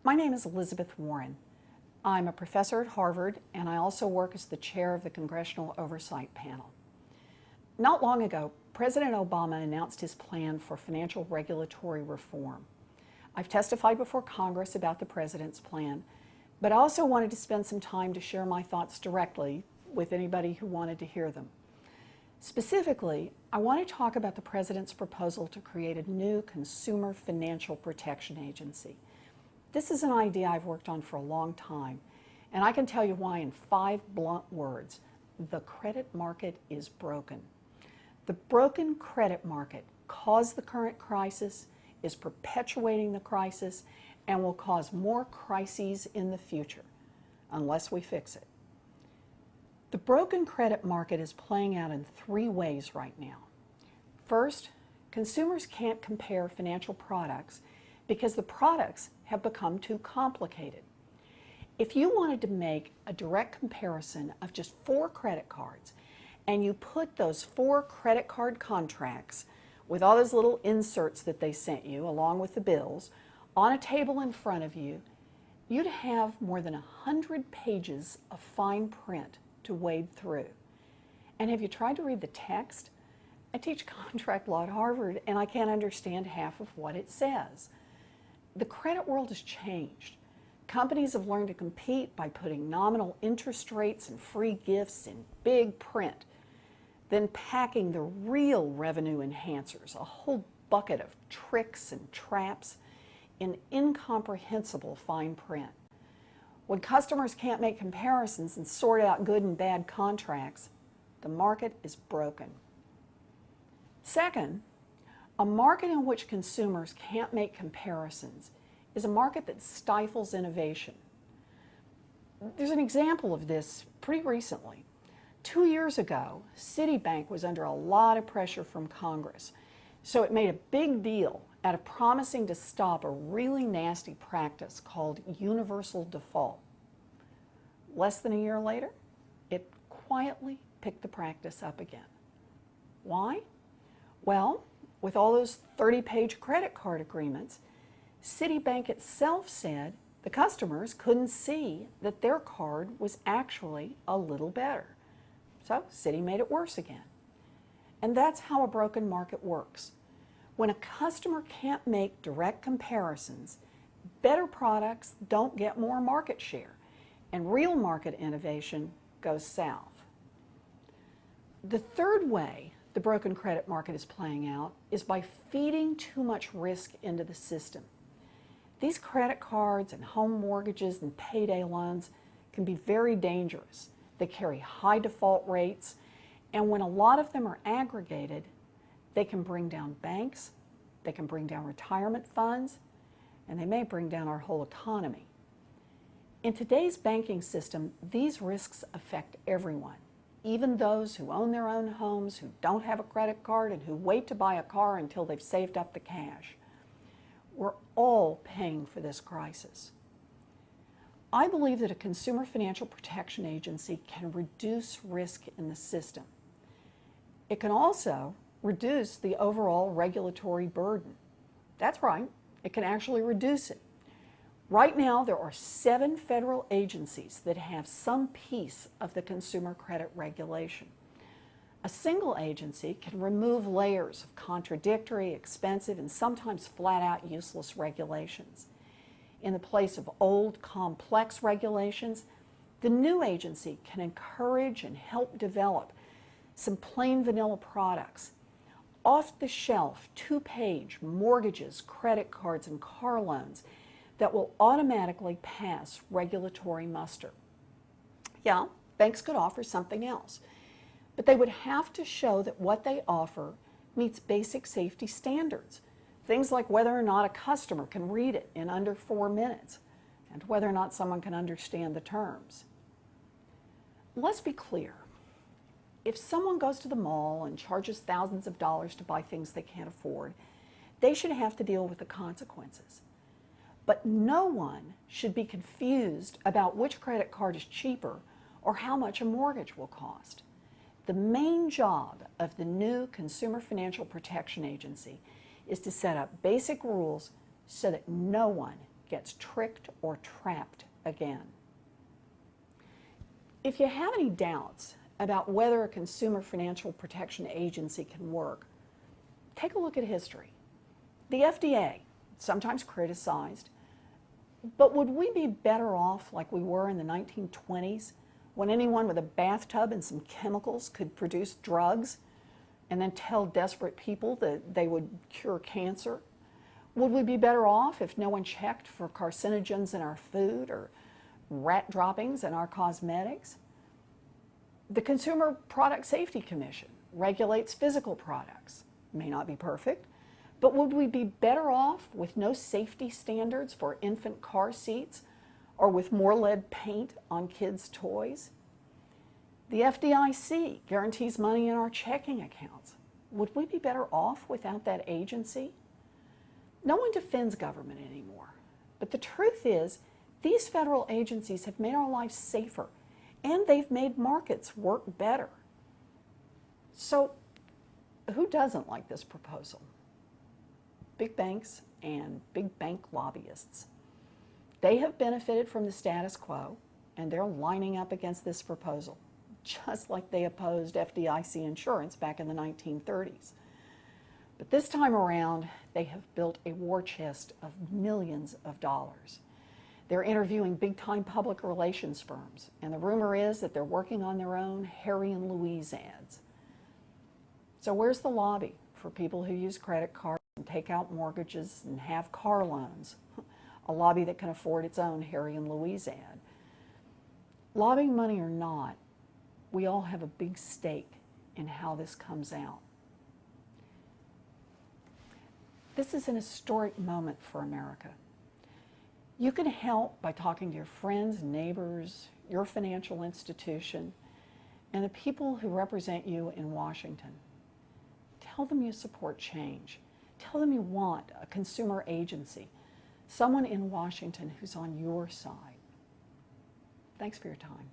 My name is Elizabeth Warren. I'm a professor at Harvard, and I also work as the chair of the Congressional Oversight Panel. Not long ago, President Obama announced his plan for financial regulatory reform. I've testified before Congress about the president's plan, but I also wanted to spend some time to share my thoughts directly with anybody who wanted to hear them. Specifically, I want to talk about the president's proposal to create a new Consumer Financial Protection Agency. This is an idea I've worked on for a long time, and I can tell you why in 5 blunt words. The credit market is broken. The broken credit market caused the current crisis, is perpetuating the crisis, and will cause more crises in the future, unless we fix it. The broken credit market is playing out in 3 ways right now. First, consumers can't compare financial products because the products have become too complicated. If you wanted to make a direct comparison of just 4 credit cards, and you put those 4 credit card contracts with all those little inserts that they sent you along with the bills on a table in front of you, you'd have more than 100 pages of fine print to wade through. And have you tried to read the text? I teach contract law at Harvard, and I can't understand half of what it says. The credit world has changed. Companies have learned to compete by putting nominal interest rates and free gifts in big print, then packing the real revenue enhancers, a whole bucket of tricks and traps, in incomprehensible fine print. When customers can't make comparisons and sort out good and bad contracts, the market is broken. Second, a market in which consumers can't make comparisons is a market that stifles innovation. There's an example of this pretty recently. 2 years ago, Citibank was under a lot of pressure from Congress, so it made a big deal out of promising to stop a really nasty practice called universal default. Less than a year later, it quietly picked the practice up again. Why? Well, with all those 30-page credit card agreements, Citibank itself said the customers couldn't see that their card was actually a little better. So Citi made it worse again. And that's how a broken market works. When a customer can't make direct comparisons, better products don't get more market share, and real market innovation goes south. The third way the broken credit market is playing out is by feeding too much risk into the system. These credit cards and home mortgages and payday loans can be very dangerous. They carry high default rates, and when a lot of them are aggregated, they can bring down banks, they can bring down retirement funds, and they may bring down our whole economy. In today's banking system, these risks affect everyone, even those who own their own homes, who don't have a credit card, and who wait to buy a car until they've saved up the cash. We're all paying for this crisis. I believe that a Consumer Financial Protection Agency can reduce risk in the system. It can also reduce the overall regulatory burden. That's right, it can actually reduce it. Right now, there are 7 federal agencies that have some piece of the consumer credit regulation. A single agency can remove layers of contradictory, expensive, and sometimes flat-out useless regulations. In the place of old, complex regulations, the new agency can encourage and help develop some plain vanilla products, off-the-shelf, 2-page mortgages, credit cards, and car loans that will automatically pass regulatory muster. Yeah, banks could offer something else, but they would have to show that what they offer meets basic safety standards. Things like whether or not a customer can read it in under 4 minutes, and whether or not someone can understand the terms. Let's be clear. If someone goes to the mall and charges thousands of dollars to buy things they can't afford, they should have to deal with the consequences. But no one should be confused about which credit card is cheaper or how much a mortgage will cost. The main job of the new Consumer Financial Protection Agency is to set up basic rules so that no one gets tricked or trapped again. If you have any doubts about whether a consumer financial protection agency can work, take a look at history. The FDA, sometimes criticized, but would we be better off like we were in the 1920s when anyone with a bathtub and some chemicals could produce drugs and then tell desperate people that they would cure cancer? Would we be better off if no one checked for carcinogens in our food or rat droppings in our cosmetics? The Consumer Product Safety Commission regulates physical products. May not be perfect, but would we be better off with no safety standards for infant car seats or with more lead paint on kids' toys? The FDIC guarantees money in our checking accounts. Would we be better off without that agency? No one defends government anymore, but the truth is these federal agencies have made our lives safer and they've made markets work better. So who doesn't like this proposal? Big banks and big bank lobbyists. They have benefited from the status quo and they're lining up against this proposal, just like they opposed FDIC insurance back in the 1930s. But this time around, they have built a war chest of millions of dollars. They're interviewing big-time public relations firms, and the rumor is that they're working on their own Harry and Louise ads. So where's the lobby for people who use credit cards and take out mortgages and have car loans? A lobby that can afford its own Harry and Louise ad. Lobbying money or not, we all have a big stake in how this comes out. This is an historic moment for America. You can help by talking to your friends, neighbors, your financial institution, and the people who represent you in Washington. Tell them you support change. Tell them you want a consumer agency, someone in Washington who's on your side. Thanks for your time.